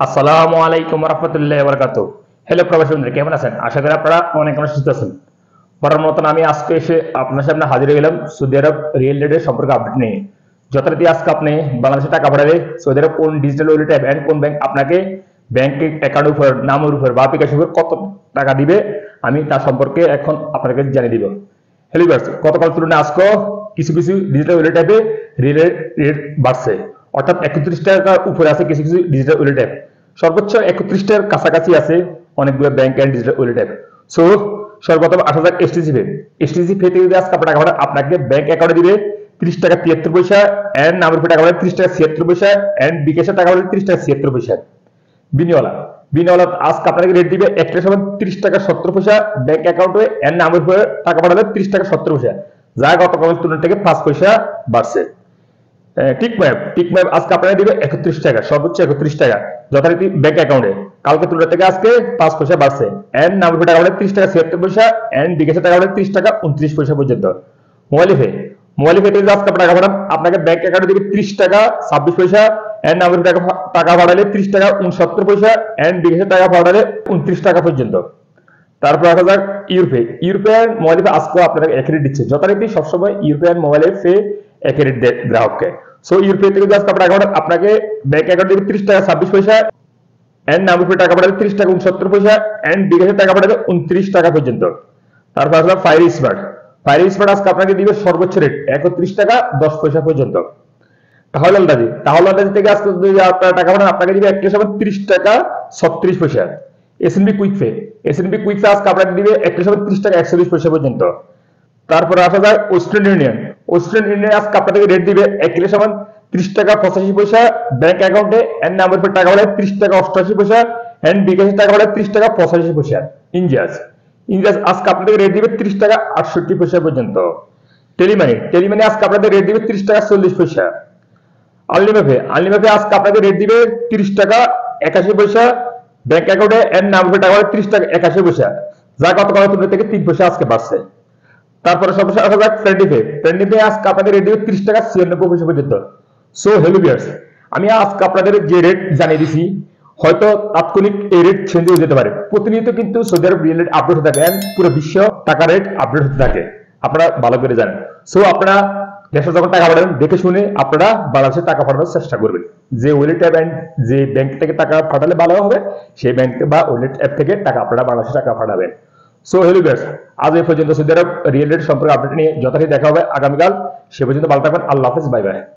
আসসালামু আলাইকুম রহমতুল্লাহ বরকাত। হ্যালো প্রবাসী বন্ধুরা, কেমন আছেন? আশা করি আপনারা অনেক অনেক সুস্থ আছেন। পরের মতন আমি আজকে এসে আপনার সামনে হাজির হয়ে গেলাম সৌদি আরব রিয়েল রেটের সম্পর্কে আপডেট নিয়ে। যথারীতি আজকে আপনি বাংলাদেশে টাকা পাঠালে সৌদি আরব কোন ডিজিটাল ওয়ালেট অ্যাপ এন্ড কোন ব্যাংক আপনাকে ব্যাংক অ্যাকাউন্টের উপর, নামের উপর বা অ্যাপ্লিকেশন উপর কত টাকা দিবে, আমি তার সম্পর্কে এখন আপনাকে জানিয়ে দিব। হ্যালো ভিউয়ার্স, গতকাল তুলনায় আজকে কিছু কিছু ডিজিটাল ওয়ালেট অ্যাপে রিয়েল রেট বাড়ছে, অর্থাৎ 31 টাকার উপরে আছে কিছু কিছু ডিজিটাল ওয়ালেট অ্যাপ। সর্বোচ্চ 31 টাকার কাছাকাছি আছে অনেকগুলো bank and digital wallet app. So সর্বপ্রথম 8,000 এসটিসি পে। এসটিসি পে থেকে যদি আজকে আপনার টাকা পাঠান, আপনাকে ব্যাংক অ্যাকাউন্টে দিবে 30 টাকা 73 পয়সা, এন্ড নামের উপর টাকা পাঠালে 30 টাকা 76 পয়সা, এন্ড বিকাশের টাকা পাঠালে 30 টাকা 76 পয়সা। বিনিওয়ালা বিনিওয়ালা আজকে আপনাকে রেট দিবে একটা সময় 30 টাকা 70 পয়সা ব্যাংক অ্যাকাউন্টে, এন্ড নামের উপরে টাকা পাঠালে 30 টাকা 70 পয়সা, যা গতকাল তুলনা থেকে 5 পয়সা বাড়ছে। টিকম্যাপ আজকে আপনারা দিবে 31 টাকা, সর্বোচ্চ 31 টাকা যথারীতি ব্যাংক অ্যাকাউন্টে। কালকে তুলনা থেকে আজকে 5 পয়সা বাড়ছে, এন্ড নামের টাকা হলে 30 টাকা 76 পয়সা, এন্ড বিকাশের টাকা হলে 30 টাকা 29 পয়সা পর্যন্ত। মোবাইল পে থেকে আজকে টাকা পাঠান, আপনাকে ব্যাংক অ্যাকাউন্টে দিবে 30 টাকা 26 পয়সা, এন্ড নামের টাকা পাঠালে 30 টাকা 69 পয়সা, এন্ড বিকাশের টাকা পাঠালে 29 টাকা পর্যন্ত। তারপর আসা যাক ইউরোপিয়ান মোবাইল পে আজকে আপনাকে এক রেট দিচ্ছে, যথারীতি সবসময় ইউরোপিয়ান মোবাইল পে এক রেট দেয় গ্রাহককে। সো ইউরোপিয়ান থেকে আজকে আপনার অ্যাকাউন্ট আপনাকে ব্যাংক অ্যাকাউন্ট দিবে 30 টাকা 26 পয়সা, এন্ড নামের উপরে টাকা পাঠাবে 30 টাকা 69 পয়সা, এন্ড বিকাশের টাকা পাঠাবে 29 টাকা পর্যন্ত। তারপর আসলাম ফায়ার স্মার্ট আজকে আপনাকে দিবে সর্বোচ্চ রেট 31 টাকা 10 পয়সা পর্যন্ত। তাহলে থেকে আজকে যদি আপনার টাকা পাঠান, আপনাকে দিবে একটা সময় 30 টাকা 36 পয়সা। এসএনবি কুইক পে আজকে আপনাকে দিবে একটা সময় 30 টাকা 41 পয়সা পর্যন্ত। তারপরে আসা যায় ওয়েস্টার্ন ইউনিয়ন আজকে আপনাকে রেট দিবে এক কিলো সমান 30 টাকা 85 পয়সা ব্যাংক অ্যাকাউন্টে, এন্ড নামের উপর টাকা হলে 30 টাকা 88 পয়সা, এন্ড বিকাশের টাকা হলে 30 টাকা 85 পয়সা। ইন্ডিয়াস আজকে আপনাদের রেট দিবে 30 টাকা 68 পয়সা পর্যন্ত। টেলিমানি আজকে আপনাদের রেট দিবে 30 টাকা 40 পয়সা। আনলিমাপে আজকে আপনাদের রেট দিবে 30 টাকা 81 পয়সা ব্যাংক অ্যাকাউন্টে, এন্ড নামের উপর টাকা হলে 30 টাকা 81 পয়সা, যা গতকাল তুলনা থেকে 3 পয়সা আজকে বাড়ছে। তারপরে সর্বশেষ আসা যাক ফ্রেন্ডলি পে আজকে আপনাদের রেট দিবে 30 টাকা 96 পয়সা পর্যন্ত। সো হ্যালো ভিউয়ার্স, আমি আজকে আপনাদের যে রেট জানিয়ে দিছি, হয়তো তাৎক্ষণিক এই রেট চেঞ্জ হয়ে যেতে পারে। প্রতিনিয়ত কিন্তু সৌদি আরব রিয়েল রেট আপডেট হতে থাকে, পুরো বিশ্ব টাকা রেট আপডেট হতে থাকে, আপনারা ভালো করে জানেন। সো আপনারা দেশে যখন টাকা পাঠাবেন দেখে শুনে আপনারা বাংলাদেশে টাকা পাঠানোর চেষ্টা করবেন। যে ওয়ালেট অ্যাপ যে ব্যাংক থেকে টাকা পাঠালে ভালো হবে, সেই ব্যাংক বা ওয়ালেট অ্যাপ থেকে টাকা আপনারা বাংলাদেশে টাকা পাঠাবেন। সো হ্যালো ভিউয়ার্স, আজ এই পর্যন্ত সৌদি আরব রিয়েল রেট সম্পর্কে আপডেট নিয়ে যথারীতি দেখা হবে আগামীকাল। সে পর্যন্ত ভালো থাকবেন। আল্লাহ হাফেজ, বাই বাই।